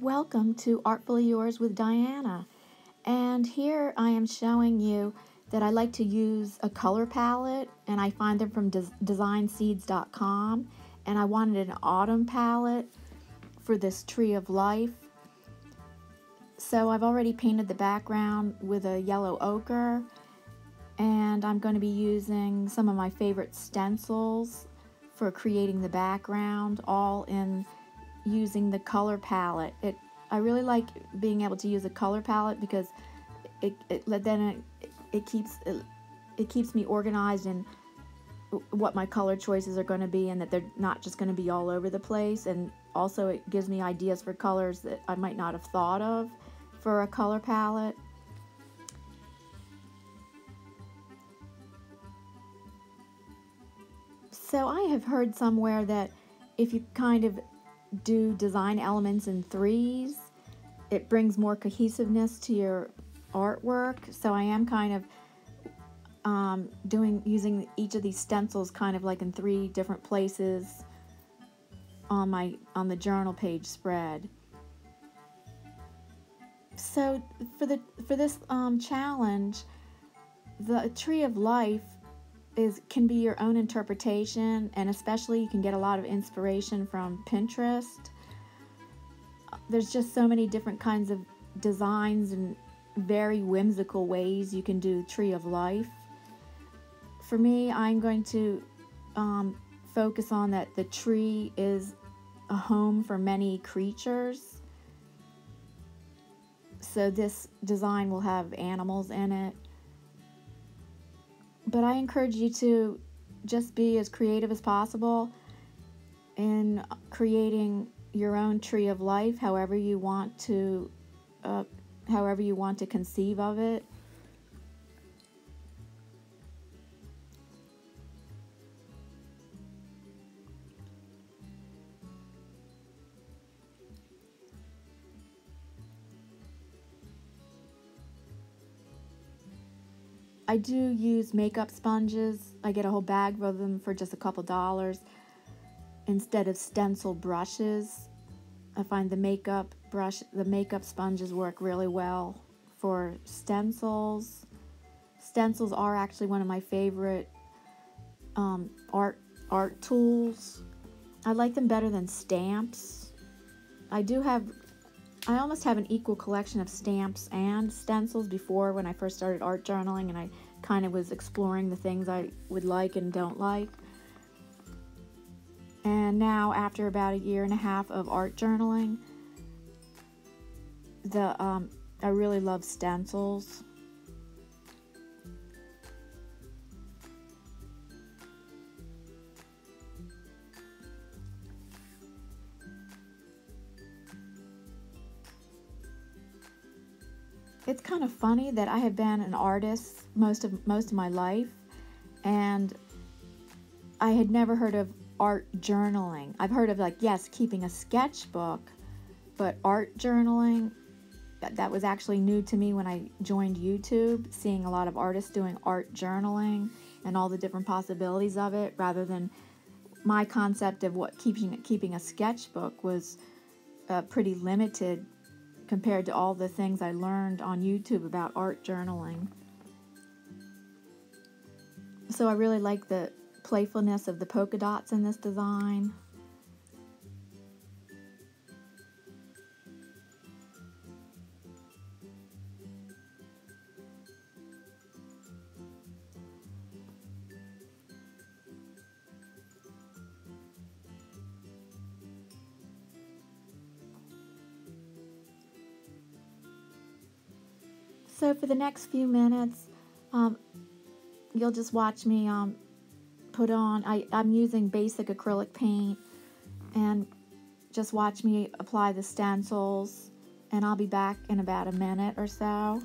Welcome to Artfully Yours with Diana. And here I am showing you that I like to use a color palette, and I find them from designseeds.com, and I wanted an autumn palette for this tree of life. So I've already painted the background with a yellow ochre, and I'm going to be using some of my favorite stencils for creating the background, all in using the color palette. I really like being able to use a color palette because it keeps me organized in what my color choices are going to be, and that they're not just going to be all over the place. And also it gives me ideas for colors that I might not have thought of for a color palette. So I have heard somewhere that if you kind of do design elements in threes, it brings more cohesiveness to your artwork. So I am kind of using each of these stencils kind of like in three different places on the journal page spread. So for this challenge, the tree of life can be your own interpretation, and especially you can get a lot of inspiration from Pinterest. There's just so many different kinds of designs and very whimsical ways you can do tree of life. For me, I'm going to focus on that the tree is a home for many creatures. So this design will have animals in it. But I encourage you to just be as creative as possible in creating your own tree of life, however you want to conceive of it. I do use makeup sponges. I get a whole bag of them for just a couple dollars instead of stencil brushes. I find the makeup sponges work really well for stencils. Stencils are actually one of my favorite art tools. I like them better than stamps. I almost have an equal collection of stamps and stencils before, when I first started art journaling, and I kind of was exploring the things I would like and don't like. And now, after about 1.5 years of art journaling, I really love stencils. It's kind of funny that I have been an artist most of my life, and I had never heard of art journaling. I've heard of, like, yes, keeping a sketchbook, but art journaling, that was actually new to me when I joined YouTube, seeing a lot of artists doing art journaling and all the different possibilities of it, rather than my concept of what keeping a sketchbook was pretty limited compared to all the things I learned on YouTube about art journaling. So I really like the playfulness of the polka dots in this design. So for the next few minutes, you'll just watch me put on, I'm using basic acrylic paint, and just watch me apply the stencils, and I'll be back in about a minute or so.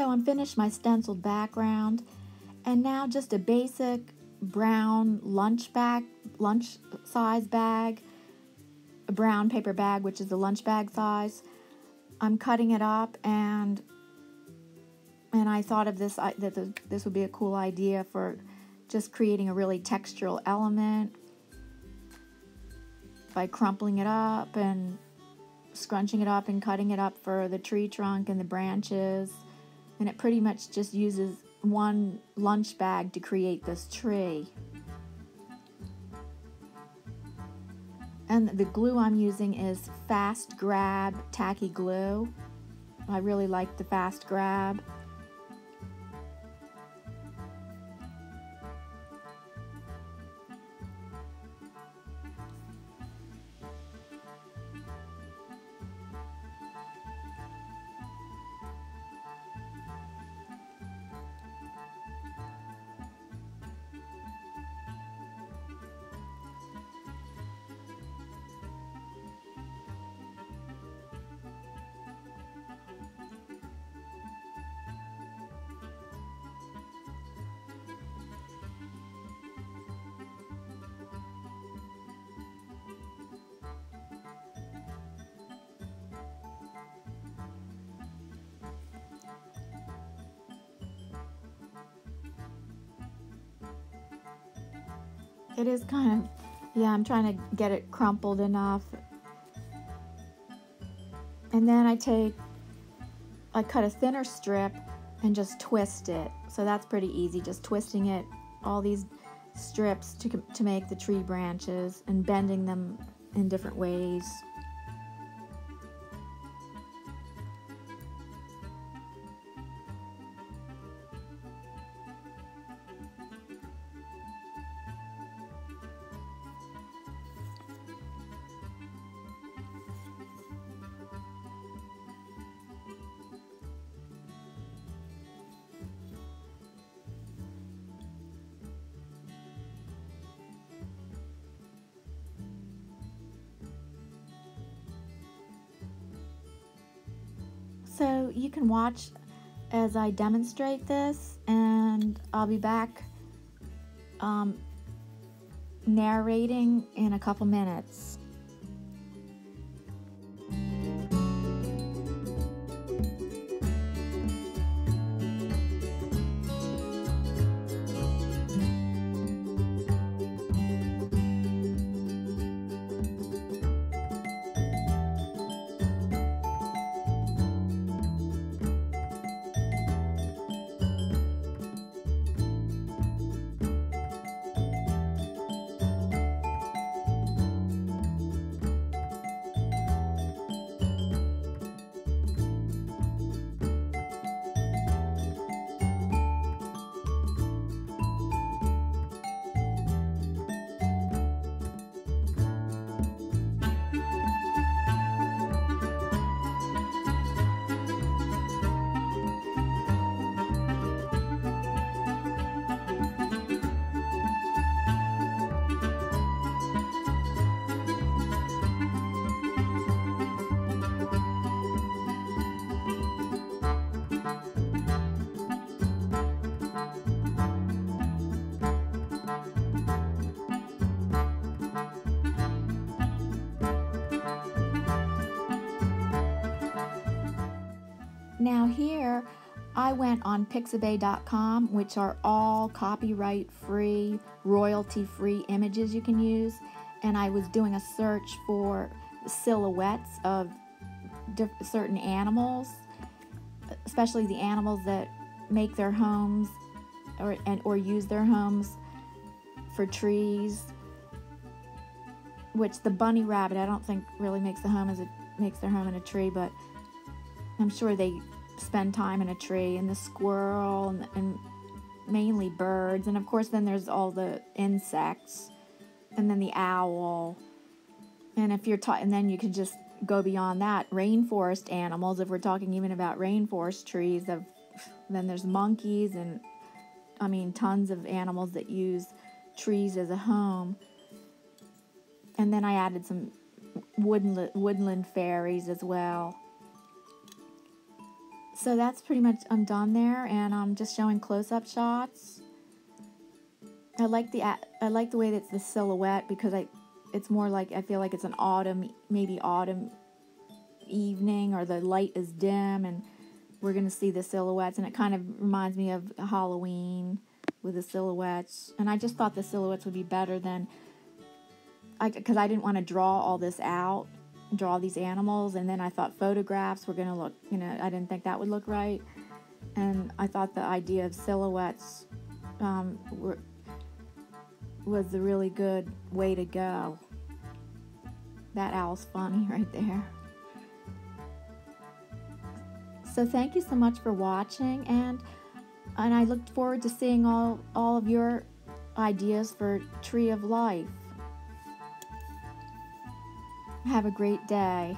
So I'm finished my stenciled background, and now just a basic brown lunch size bag, a brown paper bag, which is the lunch bag size. I'm cutting it up, and I thought of this that this would be a cool idea for just creating a really textural element by crumpling it up and scrunching it up and cutting it up for the tree trunk and the branches. And it pretty much just uses one lunch bag to create this tree. And the glue I'm using is Fast Grab tacky glue. I really like the Fast Grab. It is kind of, yeah, I'm trying to get it crumpled enough. And then I cut a thinner strip and just twist it. So that's pretty easy, just twisting it, all these strips to make the tree branches and bending them in different ways. So you can watch as I demonstrate this, and I'll be back narrating in a couple minutes. Now here, I went on pixabay.com, which are all copyright-free, royalty-free images you can use, and I was doing a search for silhouettes of certain animals, especially the animals that make their homes or use their homes for trees, which the bunny rabbit I don't think really makes their home in a tree, but I'm sure they spend time in a tree, and the squirrel and mainly birds, and of course then there's all the insects, and then the owl, and and then you can just go beyond that, rainforest animals, if we're talking even about rainforest trees. Then there's monkeys, and I mean tons of animals that use trees as a home. And then I added some woodland fairies as well. So that's pretty much, I'm done there, and I'm just showing close-up shots. I like the way that's the silhouette, because it's more like, I feel like it's an autumn, maybe autumn evening, or the light is dim and we're going to see the silhouettes, and it kind of reminds me of Halloween with the silhouettes. And I just thought the silhouettes would be better than, because I didn't want to draw all this out, draw these animals, and then I thought photographs were going to look, I didn't think that would look right. And I thought the idea of silhouettes was a really good way to go. That owl's funny right there. So thank you so much for watching, and I look forward to seeing all of your ideas for Tree of Life. Have a great day.